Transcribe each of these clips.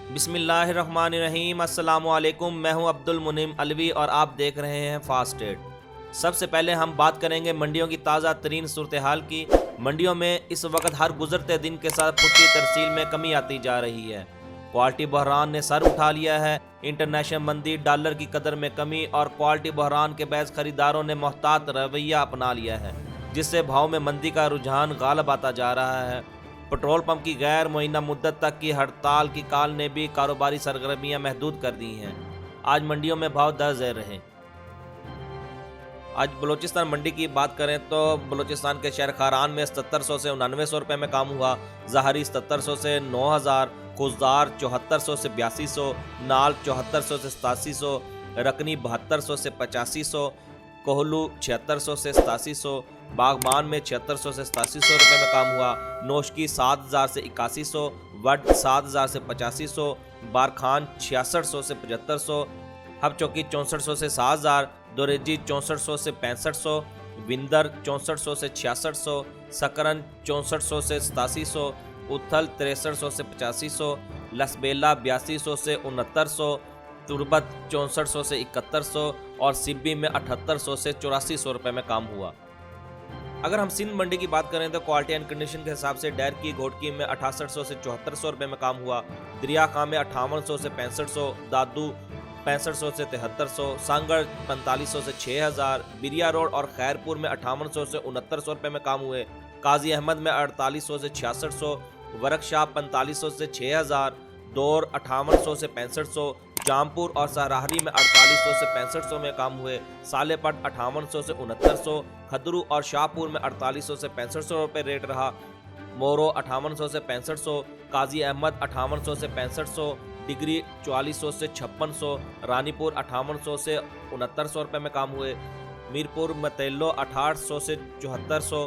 बिस्मिल्लाहिर्रहमानिर्रहीम। अस्सलामुअलैकुम। मैं हूं अब्दुल मुनीम अलवी और आप देख रहे हैं फास्ट एड। सबसे पहले हम बात करेंगे मंडियों की ताज़ा तरीन सूरत हाल की। मंडियों में इस वक्त हर गुजरते दिन के साथ फुटी तरसील में कमी आती जा रही है। क्वालिटी बहरान ने सर उठा लिया है। इंटरनेशनल मंदी, डॉलर की कदर में कमी और क्वालिटी बहरान के बहस खरीदारों ने मोहतात रवैया अपना लिया है, जिससे भाव में मंदी का रुझान गालब आता जा रहा है। पेट्रोल पंप की गैर मुअय्यना मुद्दत तक की हड़ताल की काल ने भी कारोबारी सरगर्मियां महदूद कर दी हैं। आज मंडियों में भाव दर्ज रहे। आज बलूचिस्तान मंडी की बात करें तो बलूचिस्तान के शहर खारान में 7700 से 9900 रुपये में काम हुआ। जहरी 7700 से 9000, खुजदार 7400 से 8200, नाल 7400 से 8700, रकनी 7200 से 8500, कोहलू 7600 से 8700, बागबान में 7600 से 8700 रुपये में काम हुआ। नोशकी 7000 से 8100, वड 7000 से 8500, बारखान 6600 से 7500, हब चौकी 6400 से 7000, दोरेजी 6400 से 6500, विंदर 6400 से 6600, सकरन 6400 से 8700, उथल 6300 से 8500, लसबेला 8200 से 6900, तुरबत 6400 से 7100 और सिब्बी में 7800 से 8400 रुपये में काम हुआ। अगर हम सिंध मंडी की बात करें तो क्वालिटी एंड कंडीशन के हिसाब से डैर की घोटकी में 6800 से 7400 रुपये में काम हुआ। दरिया खां में 5800 से 6500, दादू 6500 से 7300, सांगड़ 4500 से 6000, बिरिया रोड और खैरपुर में 5800 से 6900 रुपये में काम हुए। काजी अहमद में 4800 से 6600, वर्कशाह 4500 से 6000, दौर 5800 से 6500, जामपुर और सहराहरी में 4800 से 6500 में काम हुए। सालेपट 5800 से 6900, खदरू और शाहपुर में 4800 से 6500 रुपये रेट रहा। मोरो 5800 से 6500, काजी अहमद 5800 से 6500, डिग्री 4400 से 5600, रानीपुर 5800 से 6900 रुपये में काम हुए। मीरपुर मतेलो 6800 से 7400,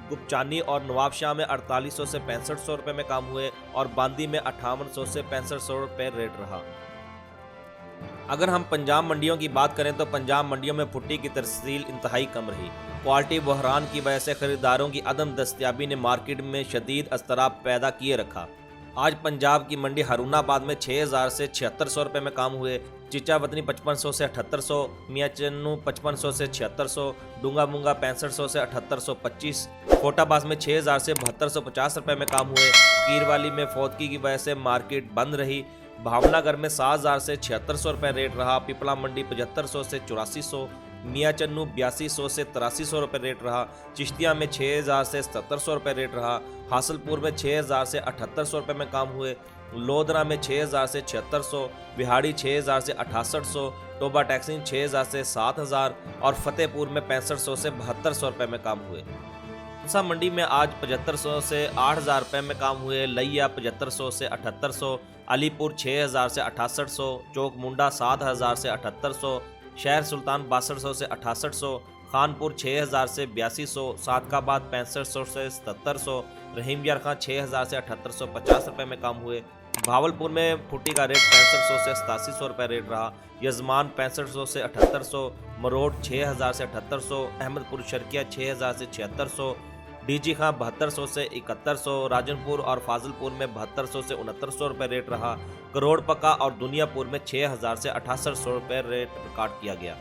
गुपचानी और नवाबशाह में 4800 से 6500 रुपये में काम हुए और बांदी में 5800 से 6500 रुपये रेट रहा। अगर हम पंजाब मंडियों की बात करें तो पंजाब मंडियों में फुट्टी की तरसील इंतहाई कम रही। क्वालिटी बहरान की वजह से खरीदारों की अदम दस्तयाबी ने मार्केट में शदीद अस्तराब पैदा किए रखा। आज पंजाब की मंडी हरूनाबाद में 6000 से 7600 रुपये में काम हुए। चिचा वतनी 5500 से 7800, मियाँ चन्नू 5500 से 7600, डूंगा मुंगा 6500 से 7825, कोटाबाज में 6000 से 7250 रुपये में काम हुए। कीरवाली में फौतगी की वजह से मार्केट बंद रही। भावनागर में 7000 से 7600 रुपये रेट रहा। पिपला मंडी 7500 से 8400, मियाँ चन्नू 8200 से 8300 रुपये रेट रहा। चिश्तिया में 6000 से 7700 रुपये रेट रहा। हासलपुर में 6000 से 7800 रुपये में काम हुए। लोधरा में 6000 से 7600, बिहाड़ी 6000 से 6800, टोबा टैक्सिंग 6000 से 7000 और फतेहपुर में 6500 से 7200 रुपये में काम हुए। सा मंडी में आज 7500 से 8000 रुपये में काम हुए। लैया 7500 से 7800, अलीपुर 6000 से 6800, चौक मुंडा 7000 से 7800, शहर सुल्तान 6200 से 6800, खानपुर 6000 से 8200, सादकाबाद 6500 से 7700, रहीम यार खां 6000 से 7850 रुपये में काम हुए। भावलपुर में फुट्टी का रेट 6500 से 8700 रुपये रेट रहा। यजमान 6500 से 7800, मरोड 6000 से 7800, अहमदपुर शर्किया 6000 से 7600, डीजी खां 7200 से 7100, राजनपुर और फाजिलपुर में 7200 से 6900 रुपये रेट रहा। करोड़ पक्का और दुनियापुर में 6000 से 6800 रुपये रेट रिकॉर्ड किया गया।